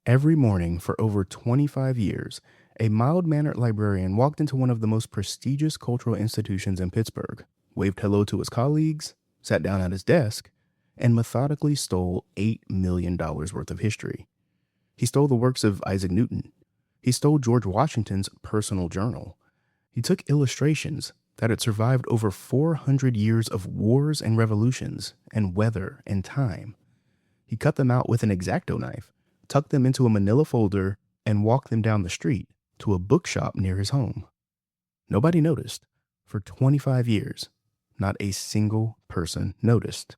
Every morning for over 25 years, a mild-mannered librarian walked into one of the most prestigious cultural institutions in Pittsburgh, waved hello to his colleagues, sat down at his desk, and methodically stole $8 million worth of history. He stole the works of Isaac Newton. He stole George Washington's personal journal. He took illustrations that had survived over 400 years of wars and revolutions and weather and time. He cut them out with an X-Acto knife, tucked them into a manila folder, and walked them down the street to a bookshop near his home. Nobody noticed. For 25 years, not a single person noticed.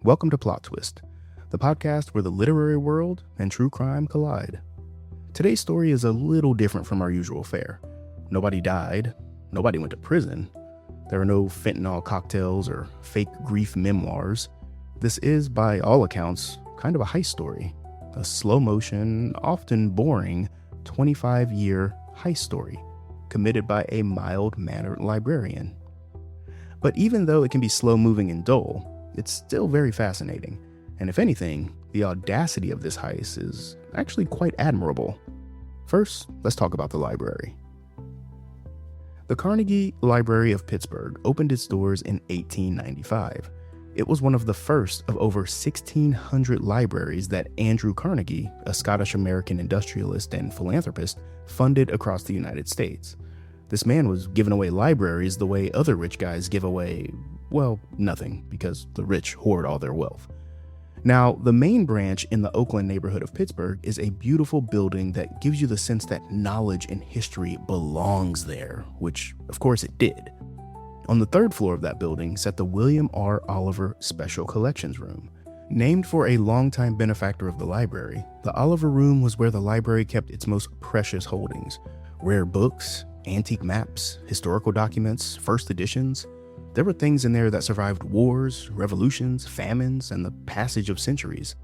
Welcome to Plot Twist, the podcast where the literary world and true crime collide. Today's story is a little different from our usual fare. Nobody died. Nobody went to prison. There are no fentanyl cocktails or fake grief memoirs. This is, by all accounts, kind of a heist story. A slow-motion, often boring, 25-year heist story committed by a mild-mannered librarian. But even though it can be slow-moving and dull, it's still very fascinating, and if anything, the audacity of this heist is actually quite admirable. First, let's talk about the library. The Carnegie Library of Pittsburgh opened its doors in 1895. It was one of the first of over 1,600 libraries that Andrew Carnegie, a Scottish-American industrialist and philanthropist, funded across the United States. This man was giving away libraries the way other rich guys give away, well, nothing, because the rich hoard all their wealth. Now, the main branch in the Oakland neighborhood of Pittsburgh is a beautiful building that gives you the sense that knowledge and history belongs there, which, of course, it did. On the third floor of that building sat the William R. Oliver Special Collections Room. Named for a longtime benefactor of the library, the Oliver Room was where the library kept its most precious holdings: rare books, antique maps, historical documents, first editions. There were things in there that survived wars, revolutions, famines, and the passage of centuries.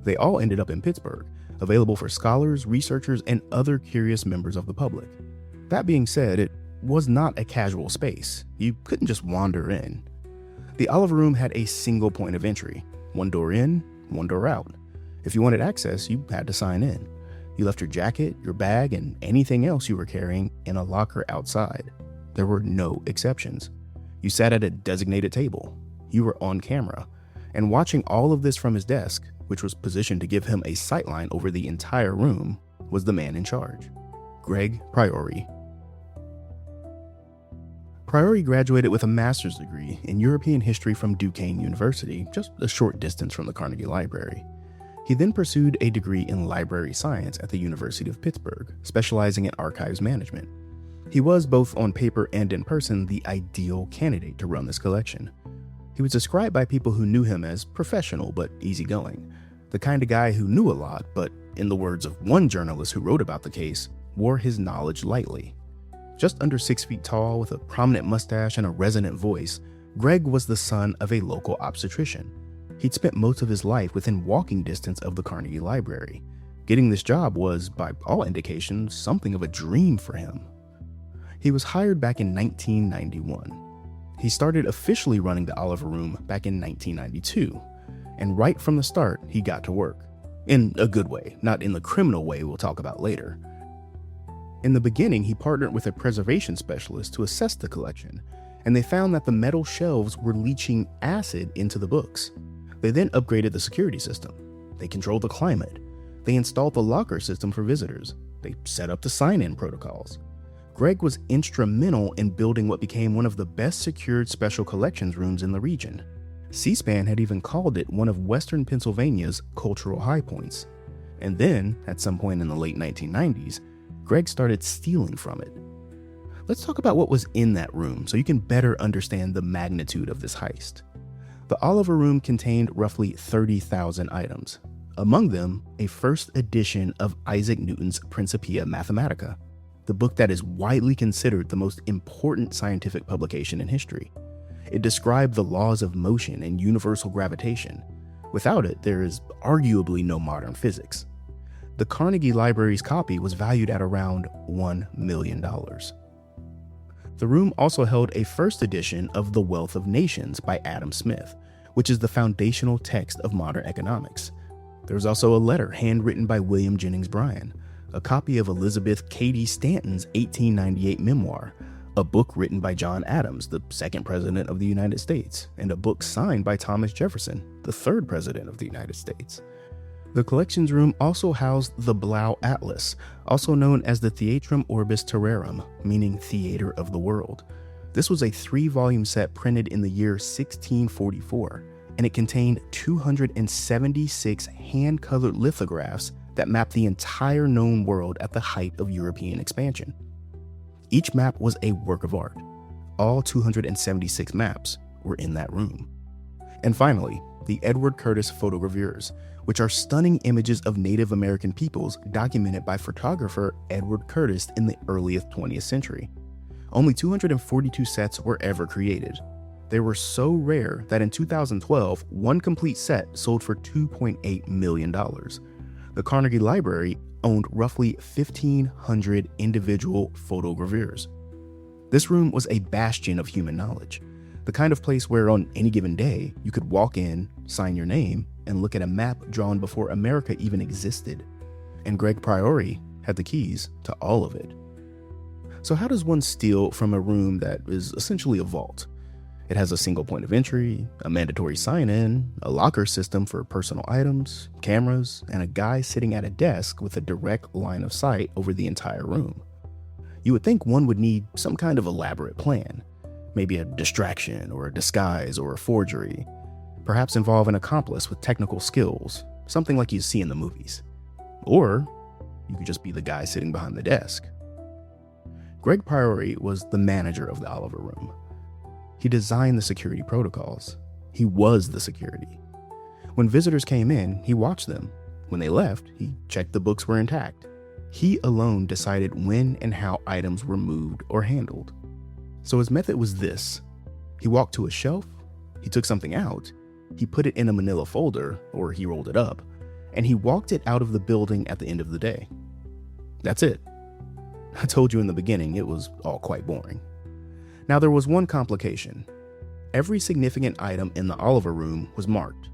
They all ended up in Pittsburgh, available for scholars, researchers, and other curious members of the public. That being said, it was not a casual space. You couldn't just wander in. The Oliver Room had a single point of entry: one door in, one door out. If you wanted access, you had to sign in. You left your jacket, your bag, and anything else you were carrying in a locker outside. There were no exceptions. You sat at a designated table. You were on camera. And watching all of this from his desk, which was positioned to give him a sightline over the entire room, was the man in charge, Greg Priori. Priori graduated with a master's degree in European history from Duquesne University, just a short distance from the Carnegie Library. He then pursued a degree in library science at the University of Pittsburgh, specializing in archives management. He was, both on paper and in person, the ideal candidate to run this collection. He was described by people who knew him as professional but easygoing, the kind of guy who knew a lot, but, in the words of one journalist who wrote about the case, wore his knowledge lightly. Just under 6 feet tall, with a prominent mustache and a resonant voice, Greg was the son of a local obstetrician. He'd spent most of his life within walking distance of the Carnegie Library. Getting this job was, by all indications, something of a dream for him. He was hired back in 1991. He started officially running the Oliver Room back in 1992. And right from the start, he got to work. In a good way, not in the criminal way we'll talk about later. In the beginning, he partnered with a preservation specialist to assess the collection, and they found that the metal shelves were leaching acid into the books. They then upgraded the security system. They controlled the climate. They installed the locker system for visitors. They set up the sign-in protocols. Greg was instrumental in building what became one of the best secured special collections rooms in the region. C-SPAN had even called it one of Western Pennsylvania's cultural high points. And then, at some point in the late 1990s, Greg started stealing from it. Let's talk about what was in that room so you can better understand the magnitude of this heist. The Oliver Room contained roughly 30,000 items. Among them, a first edition of Isaac Newton's Principia Mathematica, the book that is widely considered the most important scientific publication in history. It described the laws of motion and universal gravitation. Without it, there is arguably no modern physics. The Carnegie Library's copy was valued at around $1 million. The room also held a first edition of The Wealth of Nations by Adam Smith, which is the foundational text of modern economics. There was also a letter handwritten by William Jennings Bryan, a copy of Elizabeth Cady Stanton's 1898 memoir, a book written by John Adams, the second president of the United States, and a book signed by Thomas Jefferson, the third president of the United States. The collections room also housed the Blau Atlas, also known as the Theatrum Orbis Terrarum, meaning Theater of the World. This was a 3-volume set printed in the year 1644, and it contained 276 hand-colored lithographs that mapped the entire known world at the height of European expansion. Each map was a work of art. All 276 maps were in that room. And finally, the Edward Curtis photogravures, which are stunning images of Native American peoples documented by photographer Edward Curtis in the earliest 20th century. Only 242 sets were ever created. They were so rare that in 2012, one complete set sold for $2.8 million. The Carnegie Library owned roughly 1,500 individual photogravures. This room was a bastion of human knowledge, the kind of place where on any given day you could walk in, sign your name, and look at a map drawn before America even existed. And Greg Priori had the keys to all of it. So how does one steal from a room that is essentially a vault? It has a single point of entry, a mandatory sign-in, a locker system for personal items, cameras, and a guy sitting at a desk with a direct line of sight over the entire room. You would think one would need some kind of elaborate plan, maybe a distraction or a disguise or a forgery, perhaps involve an accomplice with technical skills, something like you see in the movies. Or you could just be the guy sitting behind the desk. Greg Priori was the manager of the Oliver Room. He designed the security protocols. He was the security. When visitors came in, he watched them. When they left, he checked the books were intact. He alone decided when and how items were moved or handled. So his method was this. He walked to a shelf, he took something out, he put it in a manila folder, or he rolled it up, and he walked it out of the building at the end of the day. That's it. I told you in the beginning it was all quite boring. Now there was one complication. Every significant item in the Oliver Room was marked.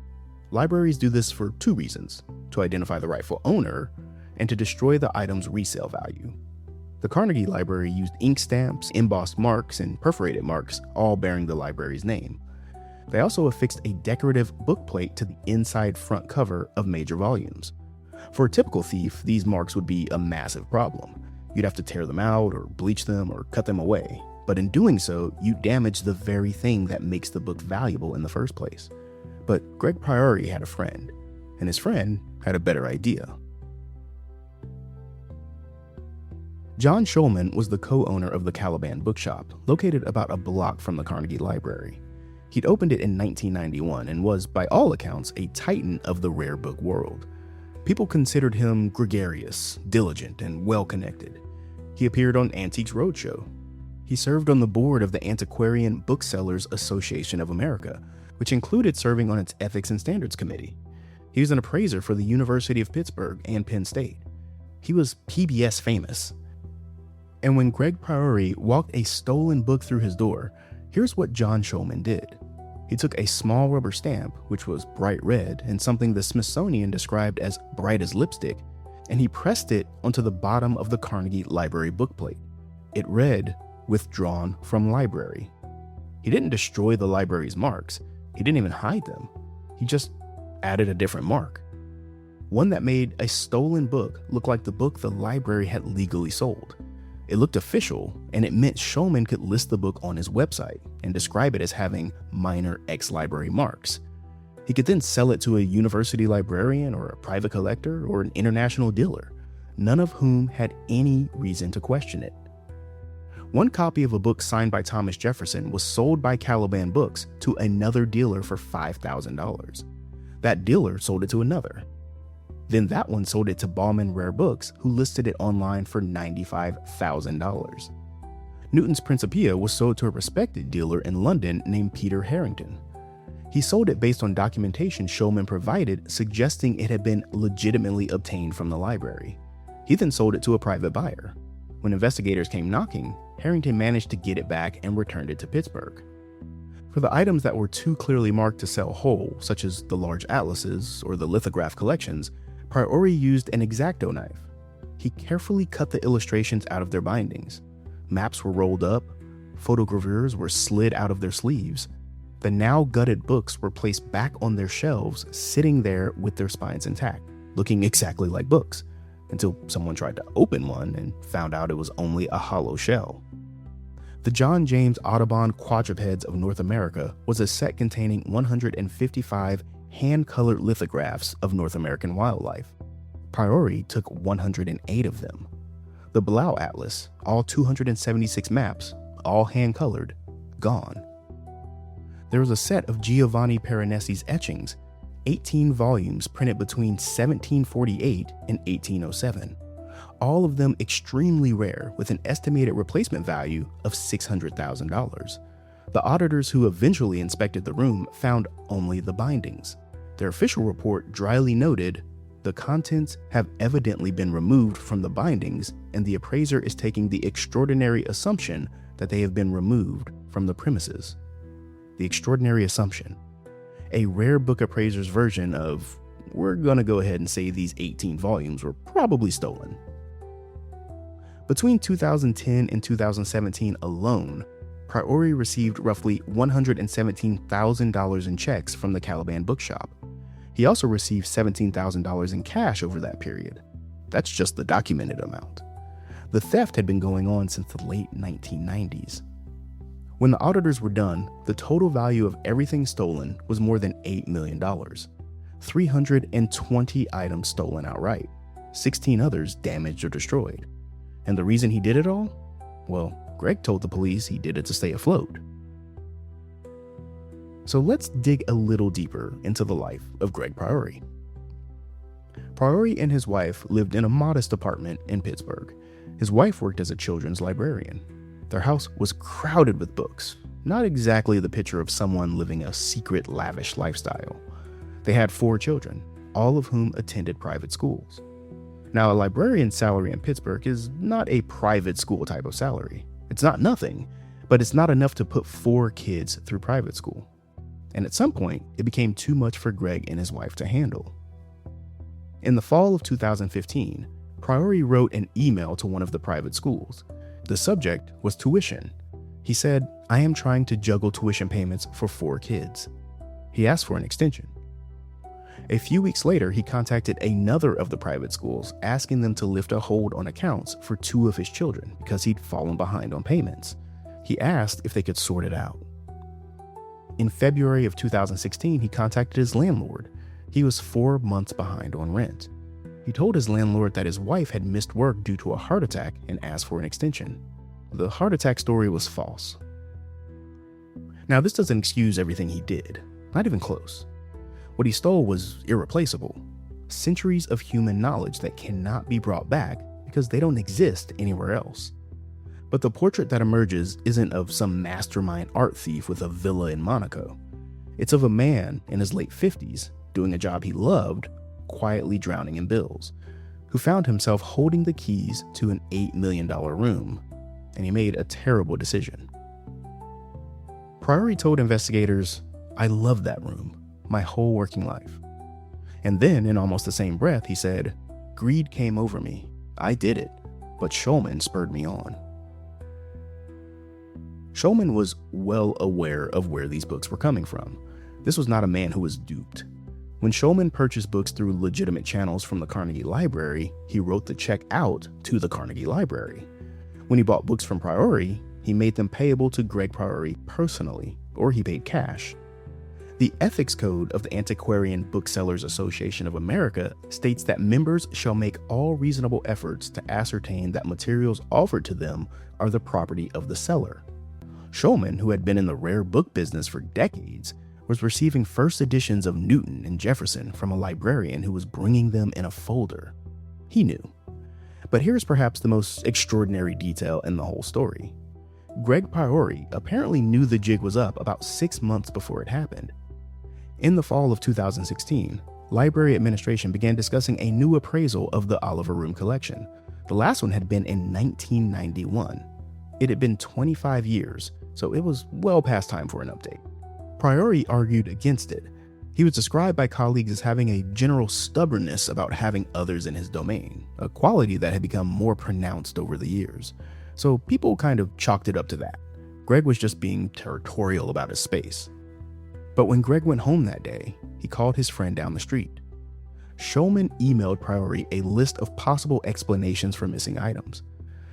Libraries do this for 2 reasons: to identify the rightful owner and to destroy the item's resale value. The Carnegie Library used ink stamps, embossed marks, and perforated marks, all bearing the library's name. They also affixed a decorative bookplate to the inside front cover of major volumes. For a typical thief, these marks would be a massive problem. You'd have to tear them out or bleach them or cut them away. But in doing so, you damage the very thing that makes the book valuable in the first place. But Greg Priori had a friend, and his friend had a better idea. John Schulman was the co-owner of the Caliban Bookshop, located about a block from the Carnegie Library. He'd opened it in 1991 and was, by all accounts, a titan of the rare book world. People considered him gregarious, diligent, and well-connected. He appeared on Antiques Roadshow. He served on the board of the Antiquarian Booksellers Association of America, which included serving on its Ethics and Standards Committee. He was an appraiser for the University of Pittsburgh and Penn State. He was PBS famous. And when Greg Priori walked a stolen book through his door, here's what John Schulman did. He took a small rubber stamp, which was bright red and something the Smithsonian described as bright as lipstick, and he pressed it onto the bottom of the Carnegie Library bookplate. It read, "Withdrawn from library." He didn't destroy the library's marks. He didn't even hide them. He just added a different mark. One that made a stolen book look like the book the library had legally sold. It looked official, and it meant Schulman could list the book on his website and describe it as having minor ex-library marks. He could then sell it to a university librarian or a private collector or an international dealer, none of whom had any reason to question it. One copy of a book signed by Thomas Jefferson was sold by Caliban Books to another dealer for $5,000. That dealer sold it to another. Then that one sold it to Bauman Rare Books, who listed it online for $95,000. Newton's Principia was sold to a respected dealer in London named Peter Harrington. He sold it based on documentation Shulman provided suggesting it had been legitimately obtained from the library. He then sold it to a private buyer. When investigators came knocking, Harrington managed to get it back and returned it to Pittsburgh. For the items that were too clearly marked to sell whole, such as the large atlases or the lithograph collections, Priori used an X-Acto knife. He carefully cut the illustrations out of their bindings. Maps were rolled up, photogravures were slid out of their sleeves. The now gutted books were placed back on their shelves, sitting there with their spines intact, looking exactly like books, until someone tried to open one and found out it was only a hollow shell. The John James Audubon Quadrupeds of North America was a set containing 155 hand-colored lithographs of North American wildlife. Priori took 108 of them. The Blau Atlas, all 276 maps, all hand-colored, gone. There was a set of Giovanni Piranesi's etchings, 18 volumes printed between 1748 and 1807, all of them extremely rare with an estimated replacement value of $600,000. The auditors who eventually inspected the room found only the bindings. Their official report dryly noted, "The contents have evidently been removed from the bindings, and the appraiser is taking the extraordinary assumption that they have been removed from the premises." The extraordinary assumption. A rare book appraiser's version of, "We're gonna go ahead and say these 18 volumes were probably stolen." Between 2010 and 2017 alone, Priori received roughly $117,000 in checks from the Caliban bookshop. He also received $17,000 in cash over that period. That's just the documented amount. The theft had been going on since the late 1990s. When the auditors were done, the total value of everything stolen was more than $8 million. 320 items stolen outright, 16 others damaged or destroyed. And the reason he did it all? Well, Greg told the police he did it to stay afloat. So let's dig a little deeper into the life of Greg Priori. Priori and his wife lived in a modest apartment in Pittsburgh. His wife worked as a children's librarian. Their house was crowded with books, not exactly the picture of someone living a secret, lavish lifestyle. They had 4 children, all of whom attended private schools. Now, a librarian's salary in Pittsburgh is not a private school type of salary. It's not nothing, but it's not enough to put 4 kids through private school. And at some point, it became too much for Greg and his wife to handle. In the fall of 2015, Priori wrote an email to one of the private schools. The subject was tuition. He said, "I am trying to juggle tuition payments for 4 kids." He asked for an extension. A few weeks later, he contacted another of the private schools, asking them to lift a hold on accounts for 2 of his children because he'd fallen behind on payments. He asked if they could sort it out. In February of 2016, he contacted his landlord. He was 4 months behind on rent. He told his landlord that his wife had missed work due to a heart attack and asked for an extension. The heart attack story was false. Now, this doesn't excuse everything he did, not even close. What he stole was irreplaceable. Centuries of human knowledge that cannot be brought back because they don't exist anywhere else. But the portrait that emerges isn't of some mastermind art thief with a villa in Monaco. It's of a man in his late 50s doing a job he loved, quietly drowning in bills, who found himself holding the keys to an $8 million room, and he made a terrible decision. Priori told investigators, "I loved that room my whole working life." And then, in almost the same breath, he said, "Greed came over me. I did it, but Shulman spurred me on." Shulman was well aware of where these books were coming from. This was not a man who was duped. When Shulman purchased books through legitimate channels from the Carnegie Library, he wrote the check out to the Carnegie Library. When he bought books from Priori, he made them payable to Greg Priori personally, or he paid cash. The Ethics Code of the Antiquarian Booksellers Association of America states that members shall make all reasonable efforts to ascertain that materials offered to them are the property of the seller. Shulman, who had been in the rare book business for decades, was receiving first editions of Newton and Jefferson from a librarian who was bringing them in a folder. He knew. But here's perhaps the most extraordinary detail in the whole story. Greg Priori apparently knew the jig was up about 6 months before it happened. In the fall of 2016, library administration began discussing a new appraisal of the Oliver Room collection. The last one had been in 1991. It had been 25 years, so it was well past time for an update. Priori argued against it. He was described by colleagues as having a general stubbornness about having others in his domain, a quality that had become more pronounced over the years. So people kind of chalked it up to that. Greg was just being territorial about his space. But when Greg went home that day, he called his friend down the street. Shulman emailed Priori a list of possible explanations for missing items.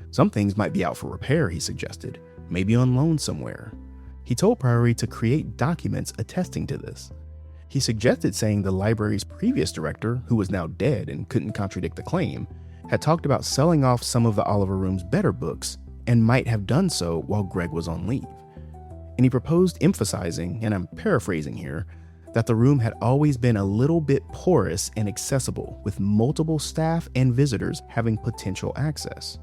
Some things might be out for repair, he suggested, maybe on loan somewhere. He told Priori to create documents attesting to this. He suggested saying the library's previous director, who was now dead and couldn't contradict the claim, had talked about selling off some of the Oliver Room's better books and might have done so while Greg was on leave. And he proposed emphasizing, and I'm paraphrasing here, that the room had always been a little bit porous and accessible, with multiple staff and visitors having potential access.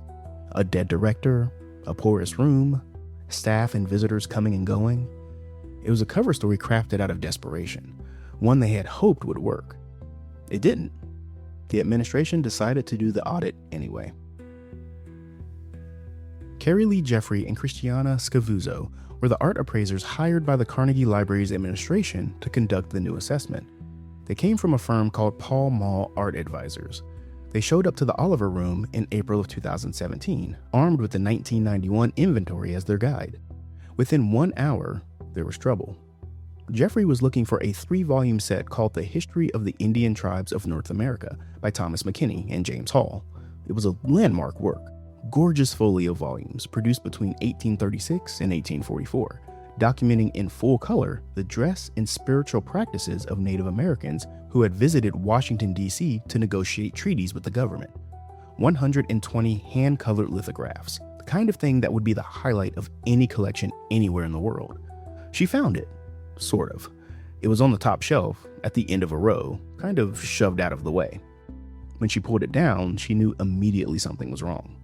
A dead director, a porous room, staff and visitors coming and going. It was a cover story crafted out of desperation, one they had hoped would work. It didn't. The administration decided to do the audit anyway. Carrie Lee Jeffrey and Christiana Scavuzzo were the art appraisers hired by the Carnegie Library's administration to conduct the new assessment. They came from a firm called Paul Mall Art Advisors. They showed up to the Oliver Room in April of 2017, armed with the 1991 inventory as their guide. Within 1 hour, there was trouble. Jeffrey was looking for a 3-volume set called The History of the Indian Tribes of North America by Thomas McKinney and James Hall. It was a landmark work, gorgeous folio volumes produced between 1836 and 1844, documenting in full color the dress and spiritual practices of Native Americans who had visited Washington, D.C. to negotiate treaties with the government. 120 hand-colored lithographs, the kind of thing that would be the highlight of any collection anywhere in the world. She found it, sort of. It was on the top shelf, at the end of a row, kind of shoved out of the way. When she pulled it down, she knew immediately something was wrong.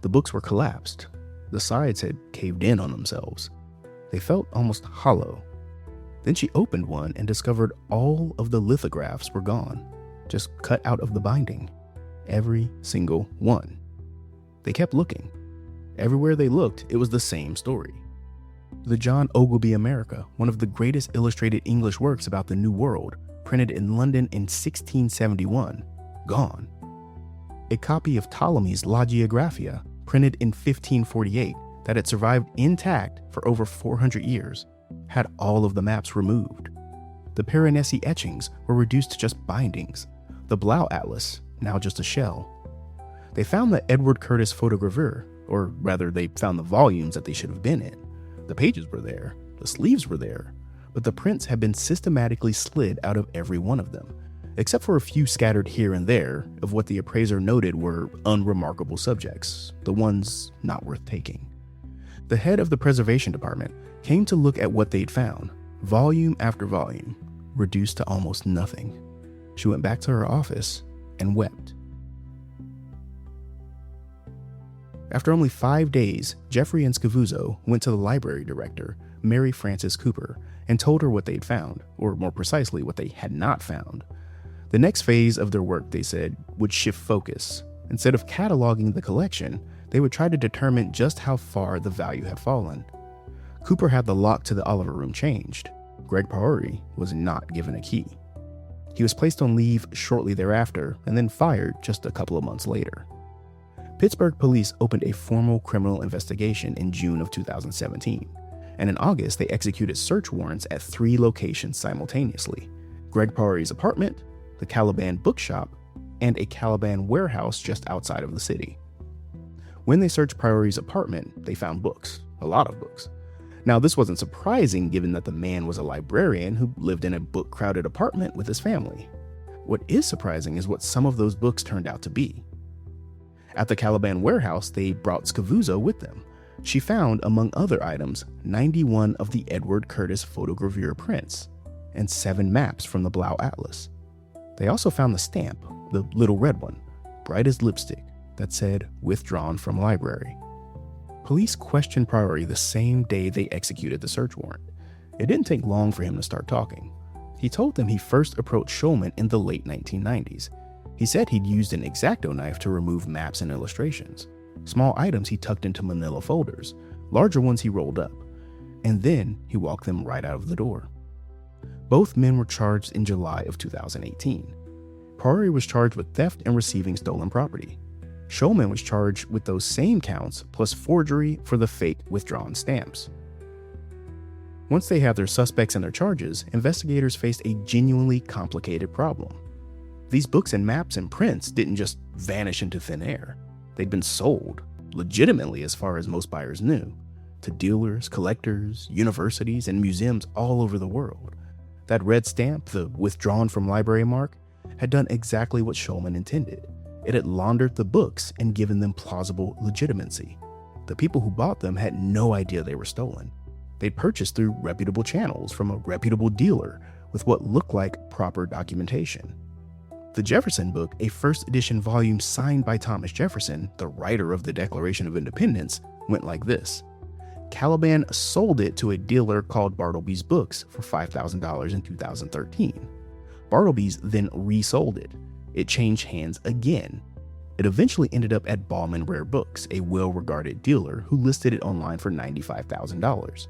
The books were collapsed. The sides had caved in on themselves. They felt almost hollow. Then she opened one and discovered all of the lithographs were gone, just cut out of the binding. Every single one. They kept looking. Everywhere they looked, it was the same story. The John Ogilvy America, one of the greatest illustrated English works about the New World, printed in London in 1671, gone. A copy of Ptolemy's La Geographia, printed in 1548, that had survived intact for over 400 years, had all of the maps removed. The Piranesi etchings were reduced to just bindings. The Blau Atlas, now just a shell. They found the Edward Curtis photogravure, or rather they found the volumes that they should have been in. The pages were there, the sleeves were there, but the prints had been systematically slid out of every one of them, except for a few scattered here and there of what the appraiser noted were unremarkable subjects, the ones not worth taking. The head of the preservation department came to look at what they'd found, volume after volume, reduced to almost nothing. She went back to her office and wept. After only 5 days, Jeffrey and Scavuzzo went to the library director, Mary Frances Cooper, and told her what they'd found, or more precisely, what they had not found. The next phase of their work, they said, would shift focus. Instead of cataloging the collection, they would try to determine just how far the value had fallen. Cooper had the lock to the Oliver Room changed. Greg Priori was not given a key. He was placed on leave shortly thereafter and then fired just a couple of months later. Pittsburgh police opened a formal criminal investigation in June of 2017, and in August they executed search warrants at 3 locations simultaneously: Greg Priori's apartment, the Caliban bookshop, and a Caliban warehouse just outside of the city. When they searched Priori's apartment, they found books, a lot of books. Now, this wasn't surprising given that the man was a librarian who lived in a book-crowded apartment with his family. What is surprising is what some of those books turned out to be. At the Caliban warehouse, they brought Scavuzzo with them. She found, among other items, 91 of the Edward Curtis photogravure prints, and 7 maps from the Blau Atlas. They also found the stamp, the little red one, bright as lipstick, that said "withdrawn from library." Police questioned Priori the same day they executed the search warrant. It didn't take long for him to start talking. He told them he first approached Schulman in the late 1990s. He said he'd used an X-Acto knife to remove maps and illustrations. Small items he tucked into manila folders, larger ones he rolled up, and then he walked them right out of the door. Both men were charged in July of 2018. Priori was charged with theft and receiving stolen property. Schulman was charged with those same counts plus forgery for the fake withdrawn stamps. Once they had their suspects and their charges, investigators faced a genuinely complicated problem. These books and maps and prints didn't just vanish into thin air. They'd been sold, legitimately as far as most buyers knew, to dealers, collectors, universities, and museums all over the world. That red stamp, the "withdrawn from library" mark, had done exactly what Schulman intended. It had laundered the books and given them plausible legitimacy. The people who bought them had no idea they were stolen. They'd purchased through reputable channels from a reputable dealer with what looked like proper documentation. The Jefferson book, a first edition volume signed by Thomas Jefferson, the writer of the Declaration of Independence, went like this. Caliban sold it to a dealer called Bartleby's Books for $5,000 in 2013. Bartleby's then resold it. It changed hands again. It eventually ended up at Ballman Rare Books, a well-regarded dealer who listed it online for $95,000.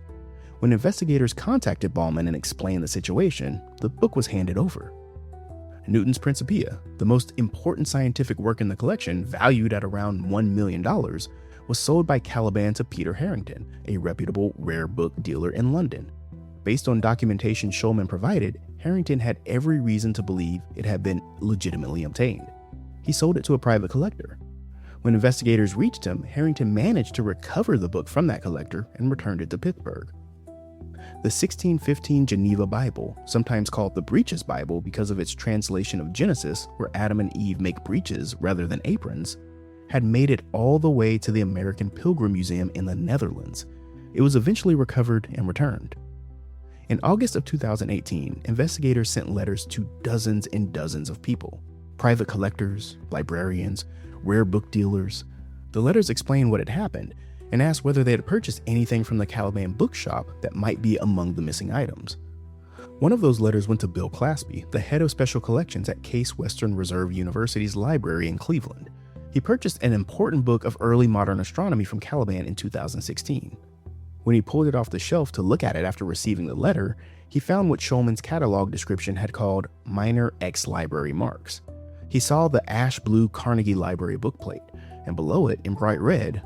When investigators contacted Ballman and explained the situation, the book was handed over. Newton's Principia, the most important scientific work in the collection, valued at around $1 million, was sold by Caliban to Peter Harrington, a reputable rare book dealer in London. Based on documentation Schulman provided, Harrington had every reason to believe it had been legitimately obtained. He sold it to a private collector. When investigators reached him, Harrington managed to recover the book from that collector and returned it to Pittsburgh. The 1615 Geneva Bible, sometimes called the Breeches Bible because of its translation of Genesis, where Adam and Eve make breeches rather than aprons, had made it all the way to the American Pilgrim Museum in the Netherlands. It was eventually recovered and returned. In August of 2018, investigators sent letters to dozens and dozens of people, private collectors, librarians, rare book dealers. The letters explained what had happened and asked whether they had purchased anything from the Caliban bookshop that might be among the missing items. One of those letters went to Bill Claspy, the head of special collections at Case Western Reserve University's library in Cleveland. He purchased an important book of early modern astronomy from Caliban in 2016. When he pulled it off the shelf to look at it after receiving the letter, he found what Schulman's catalog description had called minor ex-library marks. He saw the ash blue Carnegie Library bookplate, and below it, in bright red,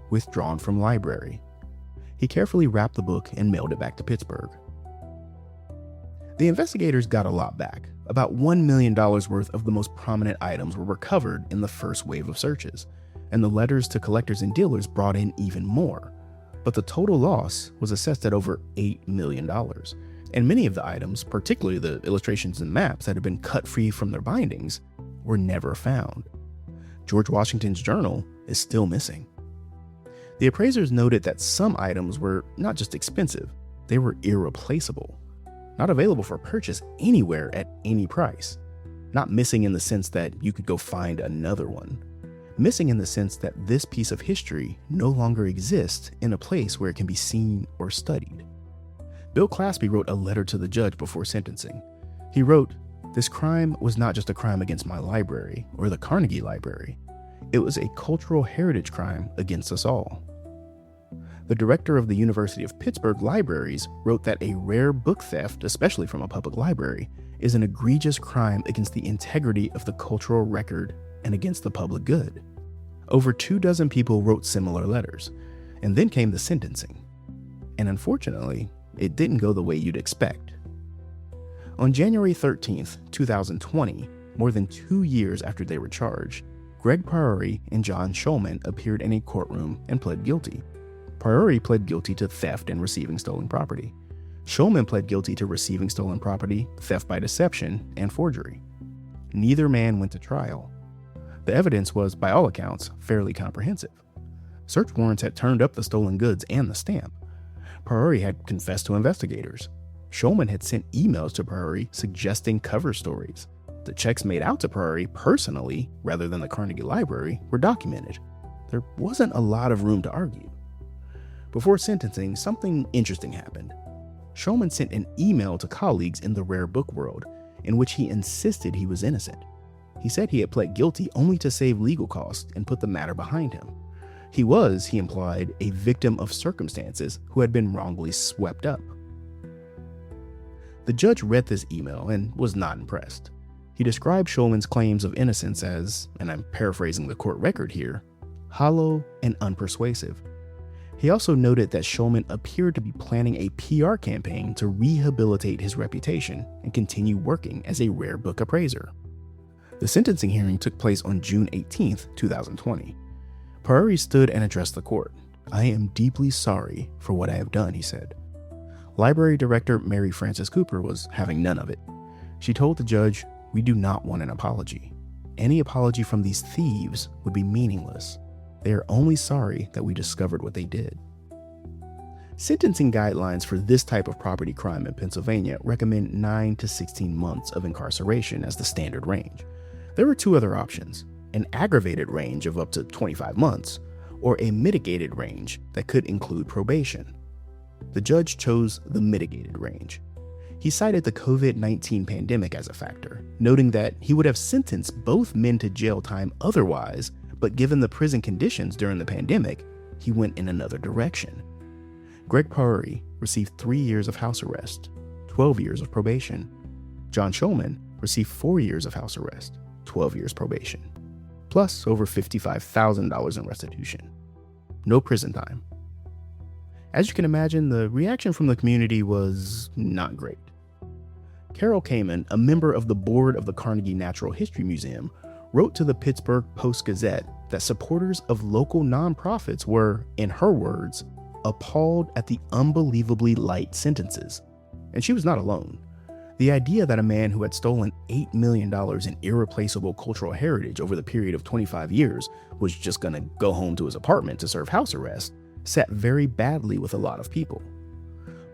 "Withdrawn from library." He carefully wrapped the book and mailed it back to Pittsburgh. The investigators got a lot back. About $1 million worth of the most prominent items were recovered in the first wave of searches, and the letters to collectors and dealers brought in even more. But the total loss was assessed at over $8 million, and many of the items, particularly the illustrations and maps that had been cut free from their bindings, were never found. George Washington's journal is still missing. The appraisers noted that some items were not just expensive, they were irreplaceable, not available for purchase anywhere at any price. Not missing in the sense that you could go find another one. Missing in the sense that this piece of history no longer exists in a place where it can be seen or studied. Bill Claspy wrote a letter to the judge before sentencing. He wrote, "This crime was not just a crime against my library or the Carnegie Library. It was a cultural heritage crime against us all." The director of the University of Pittsburgh Libraries wrote that a rare book theft, especially from a public library, is an egregious crime against the integrity of the cultural record and against the public good. Over 24 people wrote similar letters, and then came the sentencing. And unfortunately, it didn't go the way you'd expect. On January 13th, 2020, more than 2 years after they were charged, Greg Priori and John Schulman appeared in a courtroom and pled guilty. Priori pled guilty to theft and receiving stolen property. Schulman pled guilty to receiving stolen property, theft by deception, and forgery. Neither man went to trial. The evidence was, by all accounts, fairly comprehensive. Search warrants had turned up the stolen goods and the stamp. Priori had confessed to investigators. Shulman had sent emails to Priory suggesting cover stories. The checks made out to Priory personally, rather than the Carnegie Library, were documented. There wasn't a lot of room to argue. Before sentencing, something interesting happened. Shulman sent an email to colleagues in the rare book world in which he insisted he was innocent. He said he had pled guilty only to save legal costs and put the matter behind him. He was, he implied, a victim of circumstances who had been wrongly swept up. The judge read this email and was not impressed. He described Shulman's claims of innocence as, and I'm paraphrasing the court record here, hollow and unpersuasive. He also noted that Shulman appeared to be planning a PR campaign to rehabilitate his reputation and continue working as a rare book appraiser. The sentencing hearing took place on June 18, 2020. Priory stood and addressed the court. "I am deeply sorry for what I have done," he said. Library Director Mary Frances Cooper was having none of it. She told the judge, "We do not want an apology. Any apology from these thieves would be meaningless. They are only sorry that we discovered what they did." Sentencing guidelines for this type of property crime in Pennsylvania recommend 9 to 16 months of incarceration as the standard range. There were two other options: an aggravated range of up to 25 months, or a mitigated range that could include probation. The judge chose the mitigated range. He cited the COVID-19 pandemic as a factor, noting that he would have sentenced both men to jail time otherwise, but given the prison conditions during the pandemic, he went in another direction. Greg Priory received 3 years of house arrest, 12 years of probation. John Shulman received 4 years of house arrest, 12 years probation, plus over $55,000 in restitution. No prison time. As you can imagine, the reaction from the community was not great. Carol Kamen, a member of the board of the Carnegie Natural History Museum, wrote to the Pittsburgh Post-Gazette that supporters of local nonprofits were, in her words, appalled at the unbelievably light sentences. And she was not alone. The idea that a man who had stolen $8 million in irreplaceable cultural heritage over the period of 25 years was just going to go home to his apartment to serve house arrest sat very badly with a lot of people.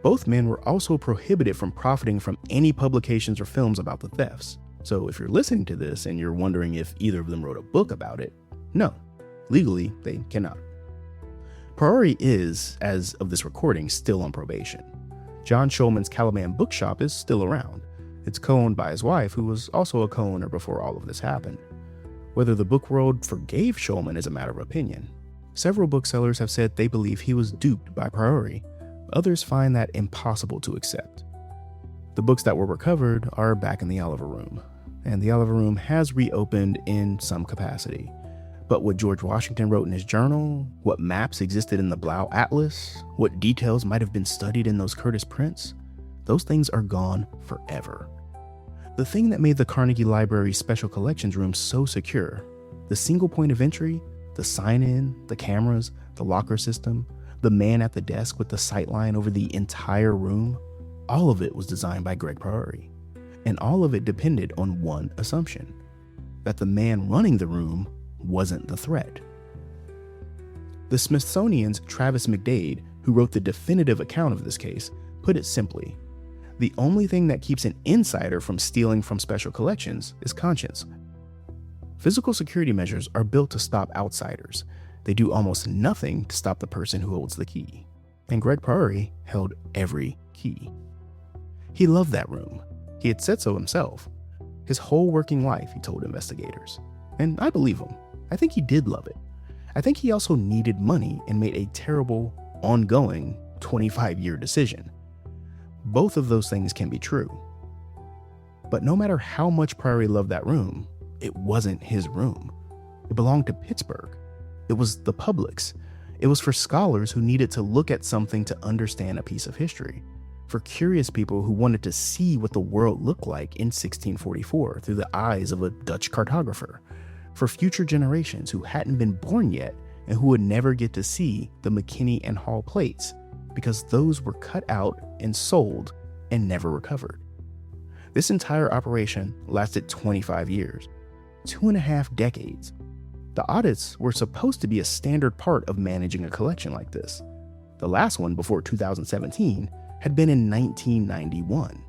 Both men were also prohibited from profiting from any publications or films about the thefts. So if you're listening to this and you're wondering if either of them wrote a book about it, no, legally they cannot. Priory is, as of this recording, still on probation. John Shulman's Caliban Bookshop is still around. It's co-owned by his wife, who was also a co-owner before all of this happened. Whether the book world forgave Shulman is a matter of opinion. Several booksellers have said they believe he was duped by Priory. Others find that impossible to accept. The books that were recovered are back in the Oliver Room, and the Oliver Room has reopened in some capacity. But what George Washington wrote in his journal, what maps existed in the Blau Atlas, what details might have been studied in those Curtis prints, those things are gone forever. The thing that made the Carnegie Library Special Collections Room so secure, the single point of entry, the sign-in, the cameras, the locker system, the man at the desk with the sightline over the entire room, all of it was designed by Greg Priory. And all of it depended on one assumption: that the man running the room wasn't the threat. The Smithsonian's Travis McDade, who wrote the definitive account of this case, put it simply: the only thing that keeps an insider from stealing from special collections is conscience. Physical security measures are built to stop outsiders. They do almost nothing to stop the person who holds the key. And Greg Priory held every key. He loved that room. He had said so himself. His whole working life, he told investigators. And I believe him. I think he did love it. I think he also needed money and made a terrible, ongoing 25-year decision. Both of those things can be true. But no matter how much Priory loved that room, it wasn't his room. It belonged to Pittsburgh. It was the public's. It was for scholars who needed to look at something to understand a piece of history. For curious people who wanted to see what the world looked like in 1644 through the eyes of a Dutch cartographer. For future generations who hadn't been born yet and who would never get to see the McKinney and Hall plates because those were cut out and sold and never recovered. This entire operation lasted 25 years, 2.5 decades. The audits were supposed to be a standard part of managing a collection like this. The last one, before 2017, had been in 1991.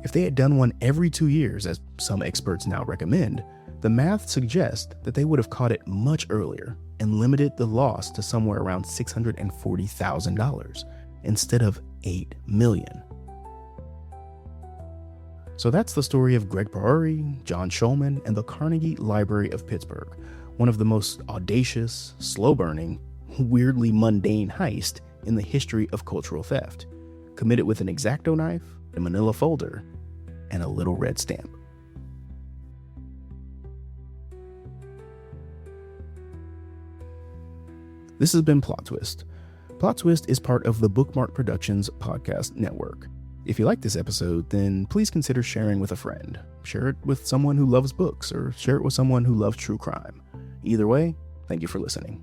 If they had done one every 2 years, as some experts now recommend, the math suggests that they would have caught it much earlier and limited the loss to somewhere around $640,000 instead of $8 million. So that's the story of Greg Priori, John Shulman, and the Carnegie Library of Pittsburgh, one of the most audacious, slow-burning, weirdly mundane heist in the history of cultural theft, committed with an X-Acto knife, a manila folder, and a little red stamp. This has been Plot Twist. Plot Twist is part of the Bookmark Productions podcast network. If you like this episode, then please consider sharing with a friend. Share it with someone who loves books, or share it with someone who loves true crime. Either way, thank you for listening.